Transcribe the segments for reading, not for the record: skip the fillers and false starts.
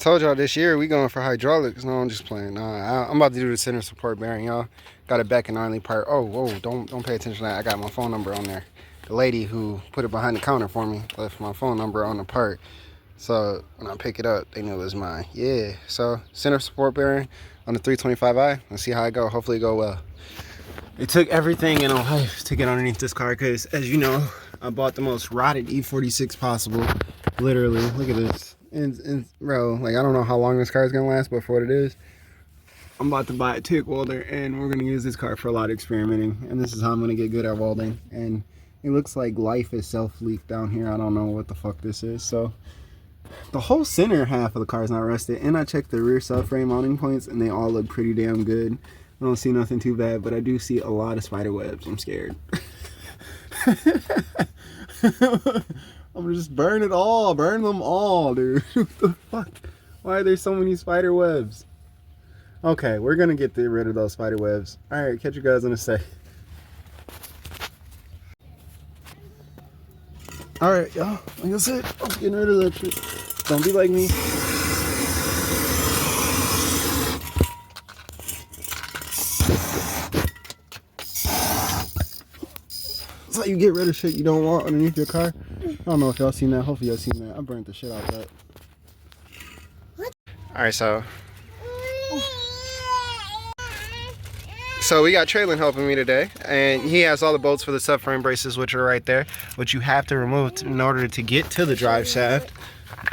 told y'all this year we going for hydraulics. No, I'm just playing. Nah, I'm about to do the center support bearing, y'all. Got it back in gnarly part. Oh, whoa, don't pay attention to that. I got my phone number on there. The lady who put it behind the counter for me left my phone number on the part. So when I pick it up, they know it's mine. Yeah. So center support bearing on the 325i. Let's see how it go. Hopefully it go well. It took everything in a life to get underneath this car because, as you know, I bought the most rotted E46 possible. Literally, look at this. And bro, like, I don't know how long this car is gonna last, but for what it is, I'm about to buy a TIG welder, and we're gonna use this car for a lot of experimenting. And this is how I'm gonna get good at welding. And it looks like life itself leaked down here. I don't know what the fuck this is. So the whole center half of the car is not rusted, and I checked the rear subframe mounting points, and they all look pretty damn good. I don't see nothing too bad, but I do see a lot of spider webs. I'm scared. I'm gonna just burn it all. Burn them all, dude. What the fuck? Why are there so many spider webs? Okay, we're gonna get rid of those spider webs. Alright, catch you guys in a sec. Alright, y'all. Like I said, I'm getting rid of that shit. Don't be like me. That's how you get rid of shit you don't want underneath your car. I don't know if y'all seen that. Hopefully y'all seen that. I burnt the shit out of that. Alright, so we got Traylon helping me today, and he has all the bolts for the subframe braces, which are right there, which you have to remove in order to get to the drive shaft.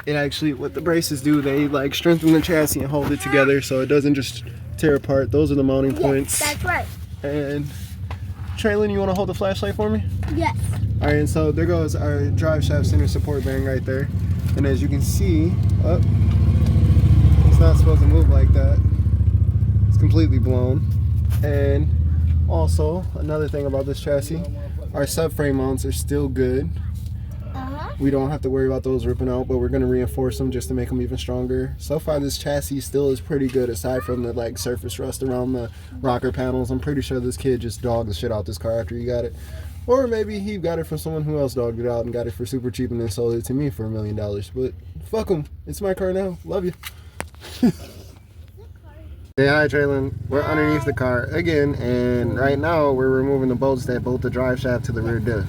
It actually, what the braces do, they like strengthen the chassis and hold it together so it doesn't just tear apart. Those are the mounting points. That's right. And Traylon, you want to hold the flashlight for me? Yes. All right, and so there goes our drive shaft center support bearing right there. And as you can see, it's not supposed to move like that. It's completely blown. And also, another thing about this chassis, our subframe mounts are still good. We don't have to worry about those ripping out, but we're going to reinforce them just to make them even stronger. So far, this chassis still is pretty good, aside from the like surface rust around the rocker panels. I'm pretty sure this kid just dogged the shit out this car after he got it. Or maybe he got it from someone who else dogged it out and got it for super cheap and then sold it to me for $1 million. But fuck him. It's my car now. Love you. Hey, hi Traylon. We're underneath the car again, and right now we're removing the bolts that bolt the drive shaft to the rear diff.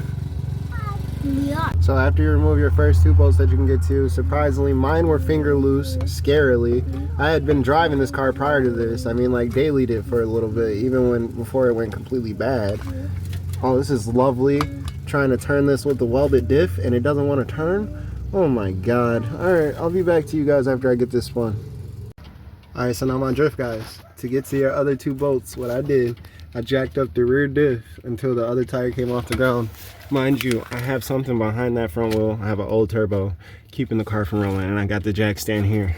Yeah. So after you remove your first 2 bolts that you can get to, surprisingly mine were finger loose, scarily. I had been driving this car prior to this. I mean, like, dailied it for a little bit, even before it went completely bad. Oh, this is lovely. Trying to turn this with the welded diff and it doesn't want to turn. Oh my god. Alright, I'll be back to you guys after I get this spun. Alright, so now I'm on drift, guys. To get to your other 2 bolts, what I did, I jacked up the rear diff until the other tire came off the ground. Mind you, I have something behind that front wheel. I have an old turbo keeping the car from rolling, and I got the jack stand here.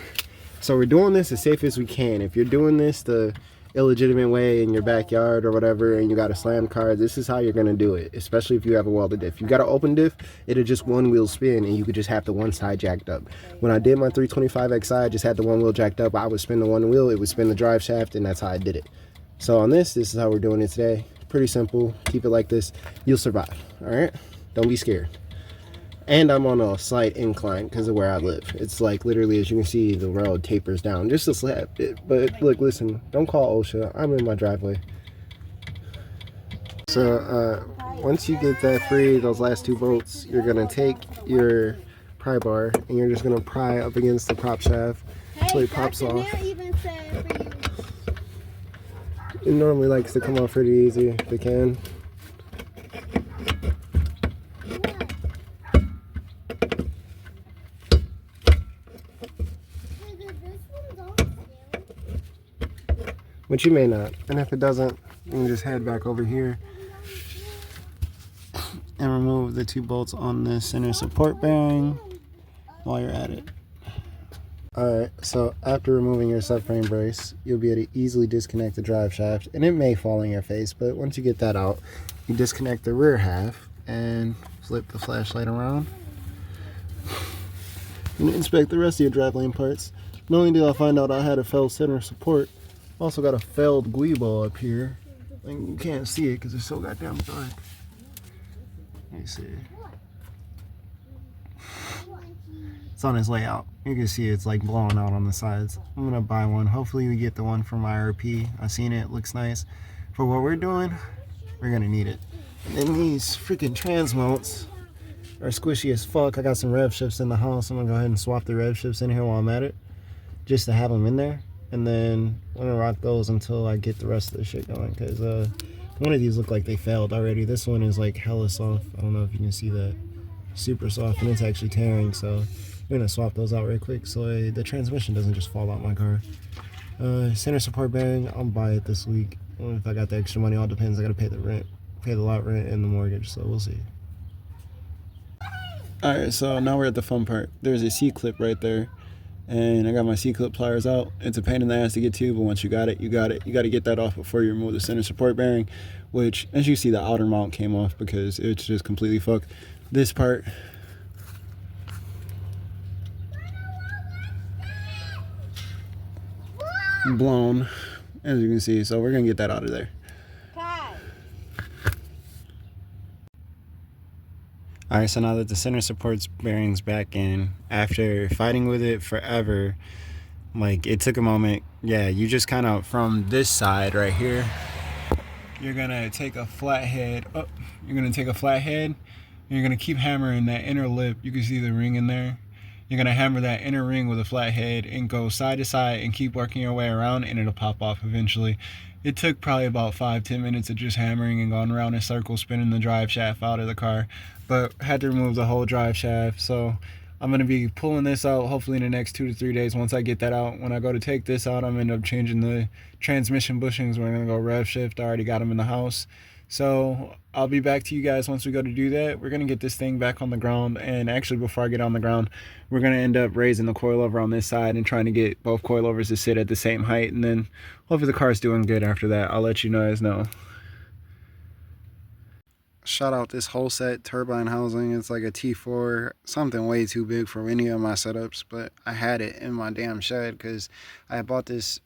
So we're doing this as safe as we can. If you're doing this the illegitimate way in your backyard or whatever, and you got a slam car, this is how you're gonna do it, especially if you have a welded diff. You got an open diff, it'll just one wheel spin and you could just have the one side jacked up. When I did my 325xi, I just had the one wheel jacked up. I would spin the one wheel, it would spin the drive shaft, and that's how I did it. So on this is how we're doing it today. Pretty simple. Keep it like this, you'll survive. All right, don't be scared. And I'm on a slight incline because of where I live. It's like literally, as you can see, the road tapers down just a slab bit. But look, listen, don't call OSHA. I'm in my driveway. So once you get that free, those last 2 bolts, you're gonna take your pry bar and you're just gonna pry up against the prop shaft so it pops off. It normally likes to come off pretty easy if it can. But you may not. And if it doesn't, you can just head back over here and remove the 2 bolts on the center support bearing while you're at it. Alright, so after removing your subframe brace, you'll be able to easily disconnect the drive shaft, and it may fall in your face, but once you get that out, you disconnect the rear half and flip the flashlight around and inspect the rest of your drive lane parts. Not only did I find out I had a failed center support, I also got a failed guibo up here, and you can't see it because it's so goddamn dark. Let me see. It's on its way out. You can see it's like blowing out on the sides. I'm gonna buy one. Hopefully we get the one from IRP. I seen it, looks nice. For what we're doing, we're gonna need it. And then these freaking trans mounts are squishy as fuck. I got some rev shifts in the house. I'm gonna go ahead and swap the rev shifts in here while I'm at it, just to have them in there. And then I'm gonna rock those until I get the rest of the shit going, because one of these look like they failed already. This one is like hella soft. I don't know if you can see that. Super soft, and it's actually tearing, so we're gonna swap those out real quick so the transmission doesn't just fall out my car. Center support bearing, I'll buy it this week. If I got the extra money, all depends. I gotta pay the rent, pay the lot rent and the mortgage, so we'll see. Alright, so now we're at the fun part. There's a C-clip right there, and I got my C-clip pliers out. It's a pain in the ass to get to, but once you got it, you got it. You gotta get that off before you remove the center support bearing, which, as you see, the outer mount came off because it's just completely fucked. This part blown, as you can see, so we're gonna get that out of there. Alright, so now that the center supports bearings back in, after fighting with it forever, like it took a moment. Yeah, you just kind of, from this side right here, you're gonna take a flathead up. You're gonna take a flathead. You're gonna keep hammering that inner lip. You can see the ring in there. You're gonna hammer that inner ring with a flathead and go side to side and keep working your way around, and it'll pop off eventually. It took probably about 5-10 minutes of just hammering and going around in circles, spinning the drive shaft out of the car, but had to remove the whole drive shaft. So I'm gonna be pulling this out hopefully in the next 2 to 3 days. Once I get that out, when I go to take this out, I'm gonna end up changing the transmission bushings. We're gonna go rev shift. I already got them in the house. So I'll be back to you guys once we go to do that. We're gonna get this thing back on the ground, and actually before I get on the ground, we're gonna end up raising the coilover on this side and trying to get both coilovers to sit at the same height, and then hopefully the car's doing good after that. I'll let you guys know. Shout out this whole set turbine housing. It's like a T4, something way too big for any of my setups, but I had it in my damn shed because I bought this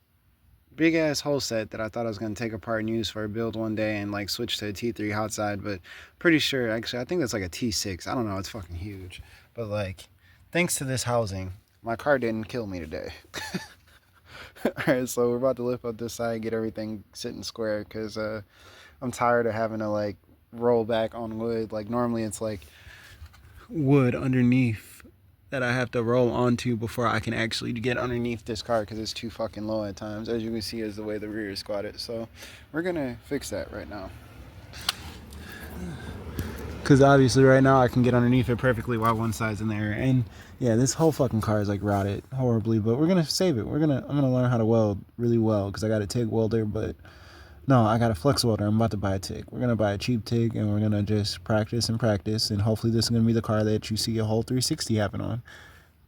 big ass whole set that I thought I was going to take apart and use for a build one day and like switch to a T3 hot side, but pretty sure, actually I think that's like a T6. I don't know, it's fucking huge, but like thanks to this housing my car didn't kill me today. Alright, so we're about to lift up this side, get everything sitting square, because I'm tired of having to like roll back on wood. Like normally it's like wood underneath that I have to roll onto before I can actually get underneath this car, because it's too fucking low at times, as you can see, is the way the rear is squatted. So we're gonna fix that right now, because obviously right now I can get underneath it perfectly while one side's in there. And yeah, this whole fucking car is like rotted horribly, but we're gonna save it. I'm gonna learn how to weld really well, because I got a TIG welder, but no, I got a flex welder. I'm about to buy a TIG. We're gonna buy a cheap TIG, and we're gonna just practice and practice, and hopefully this is gonna be the car that you see a whole 360 happen on.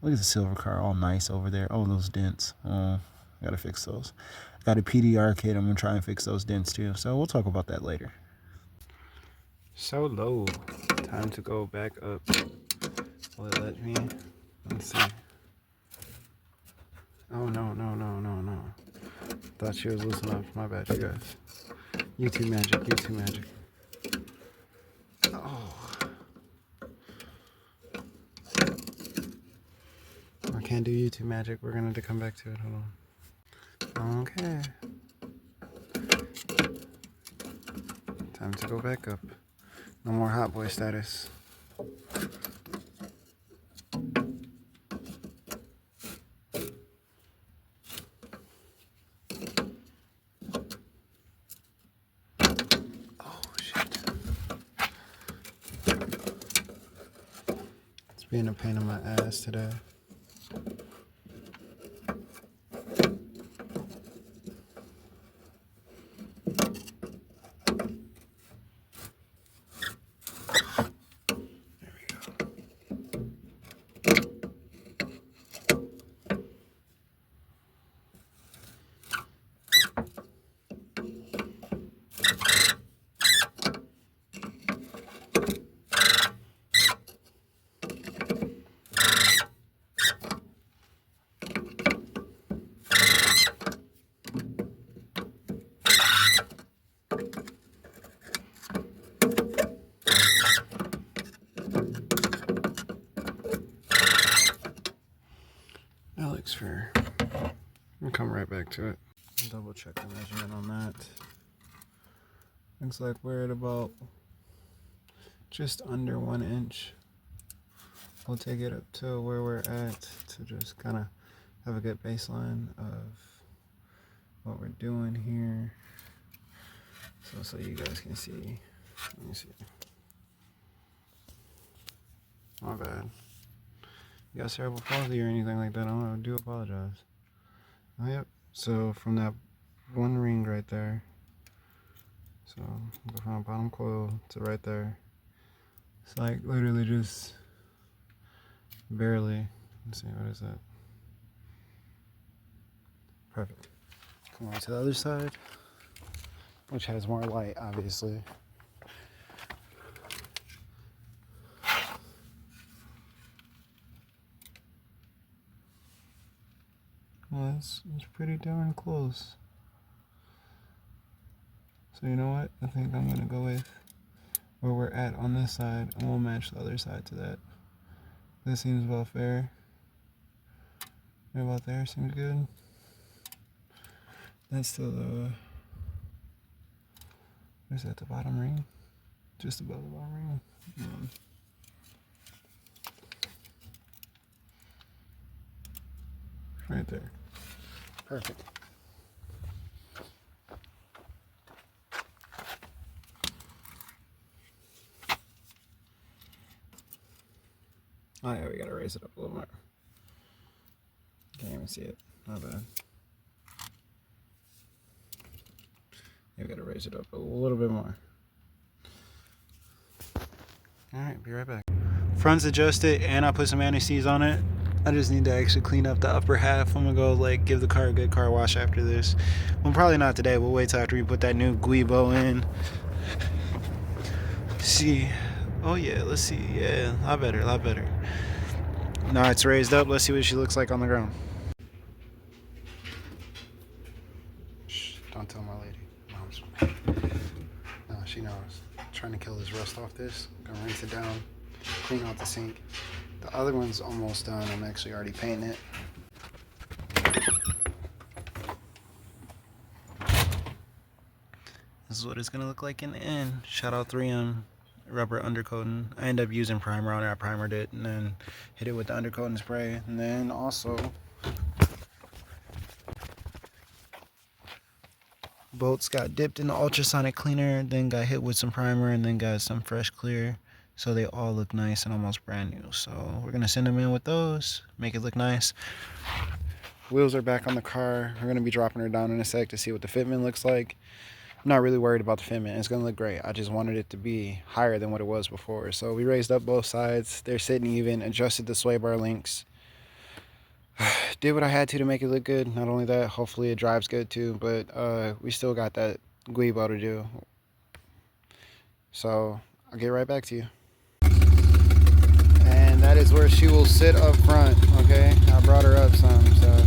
Look at the silver car, all nice over there. Oh, those dents. I gotta fix those. Got a PDR kit. I'm gonna try and fix those dents too. So we'll talk about that later. So low. Time to go back up. Will it let me? Let's see. Oh no. Thought she was loose enough. My bad, you guys. YouTube magic. Oh. I can't do YouTube magic. We're gonna have to come back to it. Hold on. Okay. Time to go back up. No more hot boy status. Being a pain in my ass today. There we go. I'll come right back to it. Double check the measurement on that. Looks like we're at about just under 1 inch. We'll take it up to where we're at to just kind of have a good baseline of what we're doing here. So you guys can see. Let me see. My bad. You got cerebral palsy or anything like that? I do apologize. Oh, yep. So from that one ring right there, so go from the bottom coil to right there. It's like literally just barely. Let's see, what is that? Perfect. Come on to the other side, which has more light, obviously. Well, it's pretty darn close. So you know what? I think I'm gonna go with where we're at on this side, and we'll match the other side to that. This seems about fair. Right about there seems good. That's the where's that? The bottom ring? Just above the bottom ring. Right there. Perfect. Oh yeah, we gotta raise it up a little more. Can't even see it. Not bad. Yeah, we gotta raise it up a little bit more. Alright, be right back. Front's adjusted and I put some anti-seize on it. I just need to actually clean up the upper half. I'm gonna go like give the car a good car wash after this. Well, probably not today. We'll wait till after we put that new Guibo in. See. Oh yeah, let's see. Yeah, a lot better, a lot better. Now it's raised up. Let's see what she looks like on the ground. Shh, don't tell my lady. No, she knows. I'm trying to kill this rust off this. Gonna rinse it down, clean out the sink. The other one's almost done. I'm actually already painting it. This is what it's gonna look like in the end. Shout out 3M rubber undercoating. I ended up using primer on it. I primered it and then hit it with the undercoating spray. And then also bolts got dipped in the ultrasonic cleaner, then got hit with some primer, and then got some fresh clear. So they all look nice and almost brand new. So we're gonna send them in with those, make it look nice. Wheels are back on the car. We're gonna be dropping her down in a sec to see what the fitment looks like. I'm not really worried about the fitment. It's gonna look great. I just wanted it to be higher than what it was before. So we raised up both sides. They're sitting even, adjusted the sway bar links. Did what I had to make it look good. Not only that, hopefully it drives good too, but we still got that Guibo to do. So I'll get right back to you. And that is where she will sit up front, okay? I brought her up some, so